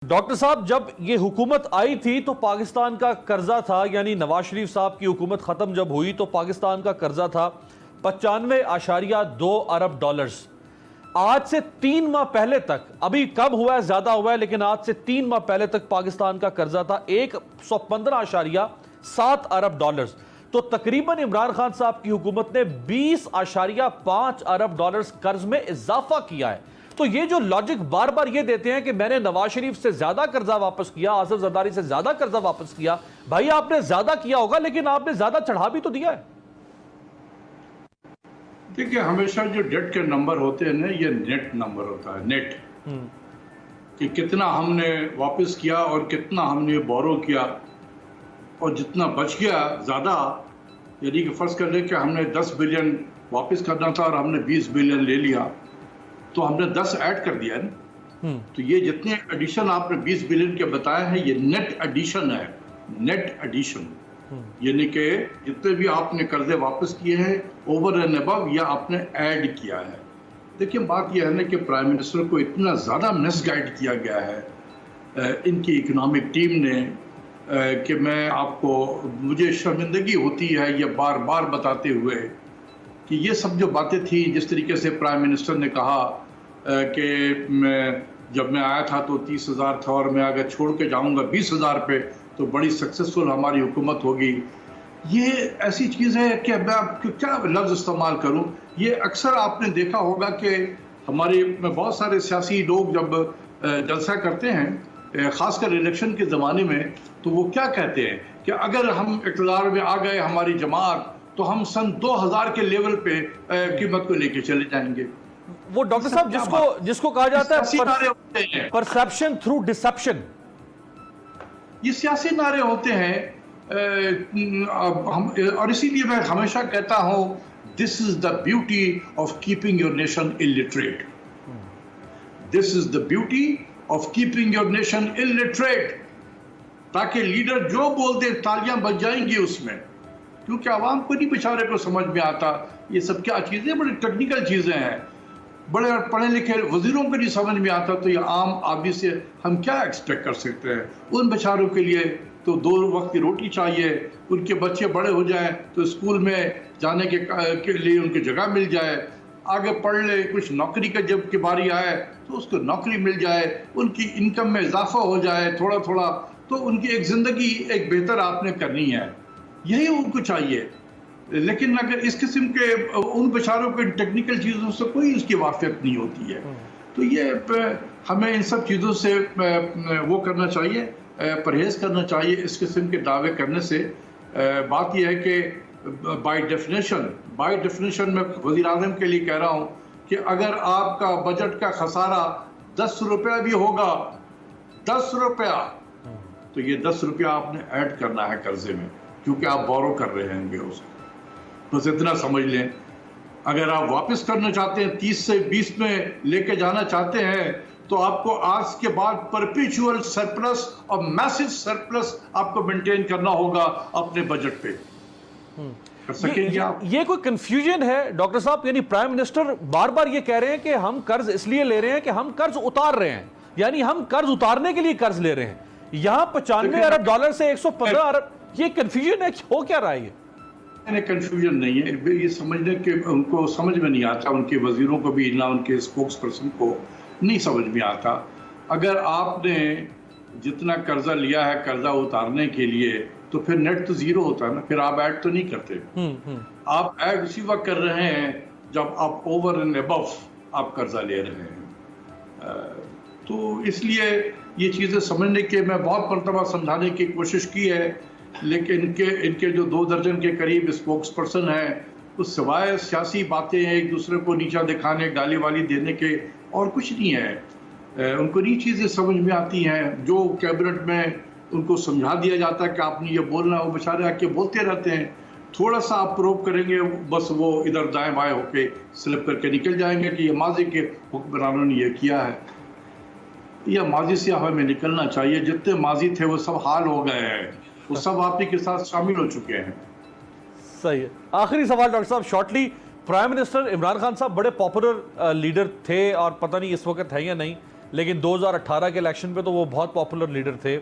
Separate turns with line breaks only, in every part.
Doctor صاحب جب یہ حکومت آئی تھی تو پاکستان کا قرضہ تھا، یعنی نواز شریف صاحب کی حکومت ختم جب ہوئی تو پاکستان کا قرضہ تھا 95.2 ارب ڈالرز۔ آج سے 3 ماہ پہلے تک، ابھی کم ہوا ہے زیادہ ہوا ہے لیکن آج سے 3 ماہ پہلے تک پاکستان کا قرضہ تھا 115.7 ارب ڈالرز۔ تو تقریباً عمران خان صاحب کی حکومت نے 20.5 ارب ڈالرز قرض میں اضافہ کیا ہے۔ تو یہ جو لاجک بار بار یہ دیتے ہیں کہ میں نے نواز شریف سے زیادہ قرضہ واپس کیا، آصف زرداری سے زیادہ قرضہ واپس کیا، بھائی آپ نے زیادہ کیا ہوگا لیکن آپ نے زیادہ چڑھا بھی تو دیا ہے۔
دیکھیں ہمیشہ جو ڈیٹ کے نمبر ہوتے ہیں نا، یہ نیٹ نمبر ہوتا ہے، نیٹ کہ کتنا ہم نے واپس کیا اور کتنا ہم نے بورو کیا، اور جتنا بچ گیا زیادہ، یعنی کہ فرض کر لیں کہ ہم نے 10 بلین واپس کرنا تھا اور ہم نے 20 بلین لے لیا تو ہم نے 10 ایڈ کر دیا نا۔ تو یہ جتنے ایڈیشن آپ نے 20 بلین کے بتایا ہے یہ نیٹ ایڈیشن ہے، نیٹ ایڈیشن، یعنی کہ جتنے بھی آپ نے قرضے واپس کیے ہیں اوور اینڈ ابو یا آپ نے ایڈ کیا ہے۔ دیکھیں بات یہ ہے نا کہ پرائم منسٹر کو اتنا زیادہ مس گائیڈ کیا گیا ہے ان کی اکنامک ٹیم نے کہ میں آپ کو، مجھے شرمندگی ہوتی ہے یہ بار بار بتاتے ہوئے کہ یہ سب جو باتیں تھیں، جس طریقے سے پرائم منسٹر نے کہا کہ جب میں آیا تھا تو 30,000 تھا اور میں اگر چھوڑ کے جاؤں گا 20,000 پہ تو بڑی سکسیسفل ہماری حکومت ہوگی، یہ ایسی چیز ہے کہ میں آپ کیا لفظ استعمال کروں۔ یہ اکثر آپ نے دیکھا ہوگا کہ ہمارے بہت سارے سیاسی لوگ جب جلسہ کرتے ہیں خاص کر الیکشن کے زمانے میں تو وہ کیا کہتے ہیں کہ اگر ہم اقتدار میں آ گئے ہماری جماعت تو ہم سن 2000 کے لیول پہ قیمت کو لے کے چلے جائیں گے۔
وہ ڈاکٹر صاحب جس کو کہا جاتا ہے پرسیپشن تھرو ڈسیپشن،
یہ سیاسی نعرے ہوتے ہیں، اور اسی لیے میں ہمیشہ کہتا ہوں this is the beauty of keeping your nation illiterate، this is the beauty of keeping your nation illiterate، تاکہ لیڈر جو بول دے تالیاں بج جائیں گی اس میں، کیونکہ عوام کو نہیں بیچارے کو سمجھ میں آتا یہ سب کیا چیزیں، بڑی ٹیکنیکل چیزیں ہیں، بڑے پڑھے لکھے وزیروں کو نہیں سمجھ میں آتا، تو یہ عام آدمی سے ہم کیا ایکسپیکٹ کر سکتے ہیں۔ ان بیچاروں کے لیے تو 2 وقت کی روٹی چاہیے، ان کے بچے بڑے ہو جائیں تو اسکول میں جانے کے لیے ان کی جگہ مل جائے، آگے پڑھ لے، کچھ نوکری کا جب کی باری آئے تو اس کو نوکری مل جائے، ان کی انکم میں اضافہ ہو جائے تھوڑا تھوڑا، تو ان کی ایک زندگی ایک بہتر آپ نے کرنی ہے، یہی ان کو چاہیے۔ لیکن اگر اس قسم کے ان بیچاروں کو ٹیکنیکل چیزوں سے کوئی اس کی واقفیت نہیں ہوتی ہے، تو یہ ہمیں ان سب چیزوں سے وہ کرنا چاہیے، پرہیز کرنا چاہیے اس قسم کے دعوے کرنے سے۔ بات یہ ہے کہ بائی ڈیفینیشن میں وزیر اعظم کے لیے کہہ رہا ہوں کہ اگر آپ کا بجٹ کا خسارہ 10 روپیہ بھی ہوگا، 10 روپیہ، تو یہ 10 روپیہ آپ نے ایڈ کرنا ہے قرضے میں، کیونکہ آپ بورو کر رہے ہیں گے اس کو، بس اتنا سمجھ لیں۔ اگر آپ واپس کرنا چاہتے ہیں 30 سے 20 میں لے کے جانا چاہتے ہیں تو آپ کو آج کے بعد پرپیچول سرپلس اور میسو سرپلس آپ کو مینٹین کرنا ہوگا اپنے بجٹ پہ۔ کر سکیں گے آپ؟
یہ کوئی کنفیوژن ہے ڈاکٹر صاحب، یعنی پرائم منسٹر بار بار یہ کہہ رہے ہیں کہ ہم قرض اس لیے لے رہے ہیں کہ ہم قرض اتار رہے ہیں، یعنی ہم قرض اتارنے کے لیے قرض لے رہے ہیں، یہاں 95 ارب ڈالر سے 115 ارب، یہ کنفیوژن ہے، ہو کیا رہا ہے یہ؟
کنفیوژن نہیں ہے، یہ سمجھنے کہ ان کو سمجھ میں نہیں آتا، ان کے وزیروں کو بھی نہ ان کے اسپوکس پرسن کو نہیں سمجھ میں آتا۔ اگر آپ نے جتنا قرضہ لیا ہے قرضہ اتارنے کے لیے تو پھر نیٹ تو زیرو ہوتا ہے نا، پھر آپ ایڈ تو نہیں کرتے، آپ ایڈ اسی وقت کر رہے ہیں جب آپ اوور اینڈ ابو آپ قرضہ لے رہے ہیں۔ تو اس لیے یہ چیزیں سمجھنے کے میں بہت مرتبہ سمجھانے کی کوشش کی ہے، لیکن ان کے جو 2 درجن کے قریب اسپوکس پرسن ہیں اس سوائے سیاسی باتیں ایک دوسرے کو نیچا دکھانے، گالی والی دینے کے اور کچھ نہیں ہے۔ ان کو یہ چیزیں سمجھ میں آتی ہیں جو کیبنٹ میں ان کو سمجھا دیا جاتا ہے کہ آپ نے یہ بولنا ہے، وہ بیچارے آ کے بولتے رہتے ہیں، تھوڑا سا آپ پروب کریں گے بس وہ ادھر دائیں بائیں ہو کے سلپ کر کے نکل جائیں گے کہ یہ ماضی کے حکمرانوں نے یہ کیا ہے۔ یہ ماضی سے ہمیں نکلنا چاہیے، جتنے ماضی تھے وہ سب حال ہو گئے ہیں، وہ سب آپ کے ساتھ شامل ہو چکے ہیں۔
صحیح ہے۔ آخری سوال ڈاکٹر صاحب shortly, prime minister Imran Khan صاحب بڑے پاپولر لیڈر تھے اور پتہ نہیں اس وقت ہے یا نہیں، لیکن 2018 کے الیکشن پہ تو وہ بہت پاپولر لیڈر تھے.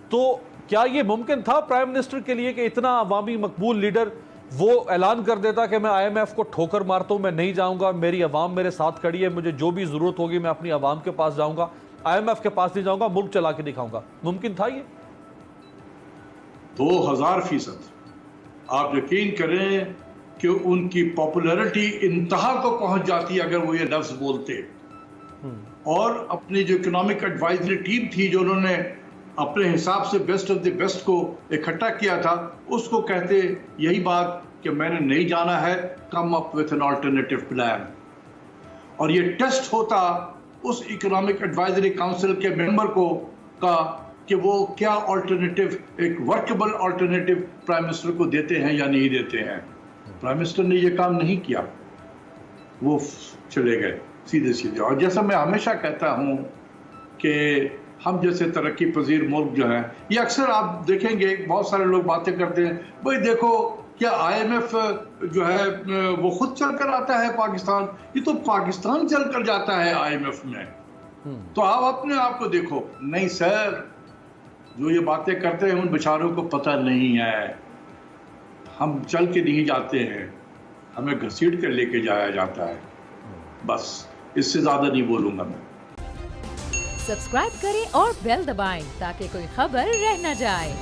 تو کیا یہ ممکن تھا پرائم منسٹر کے لیے کہ اتنا عوامی مقبول لیڈر وہ اعلان کر دیتا کہ میں آئی ایم ایف کو ٹھوکر مارتا ہوں, میں نہیں جاؤں گا, میری عوام میرے ساتھ کھڑی ہے, مجھے جو بھی ضرورت ہوگی میں اپنی عوام کے پاس جاؤں گا, آئی ایم ایف کے پاس نہیں جاؤں گا, ملک چلا کے دکھاؤں گا؟ ممکن تھا یہ؟
2000%. آپ یقین کریں کہ ان کی پاپولیرٹی انتہا کو پہنچ جاتی اگر وہ یہ لفظ بولتے. اور اپنی جو اکنامک ایڈوائزری ٹیم تھی جو انہوں نے اپنے حساب سے بیسٹ آف دی بیسٹ کو اکٹھا کیا تھا, اس کو کہتے یہی بات کہ میں نے نہیں جانا ہے, come up with an alternative plan. اور یہ ٹیسٹ ہوتا اس اکنامک ایڈوائزری کاؤنسل کے ممبر کو کا کہ وہ کیا آلٹرنیٹو, ایک ورکبل آلٹرنیٹو پرائم منسٹر کو دیتے ہیں یا نہیں دیتے ہیں. پرائم منسٹر نے یہ کام نہیں کیا, وہ چلے گئے سیدھے سیدھے. اور جیسا میں ہمیشہ کہتا ہوں کہ ہم جیسے ترقی پذیر ملک جو ہیں, یہ اکثر آپ دیکھیں گے بہت سارے لوگ باتیں کرتے ہیں, بھئی دیکھو کیا آئی ایم ایف جو ہے وہ خود چل کر آتا ہے پاکستان, یہ تو پاکستان چل کر جاتا ہے آئی ایم ایف میں. تو آپ اپنے آپ کو دیکھو. نہیں سر, جو یہ باتیں کرتے ہیں ان بیچاروں کو پتہ نہیں ہے. ہم چل کے نہیں جاتے ہیں, ہمیں گھسیٹ کر لے کے جایا جاتا ہے. بس اس سے زیادہ نہیں بولوں گا میں.
سبسکرائب کریں اور بیل دبائیں تاکہ کوئی خبر رہ نہ جائے.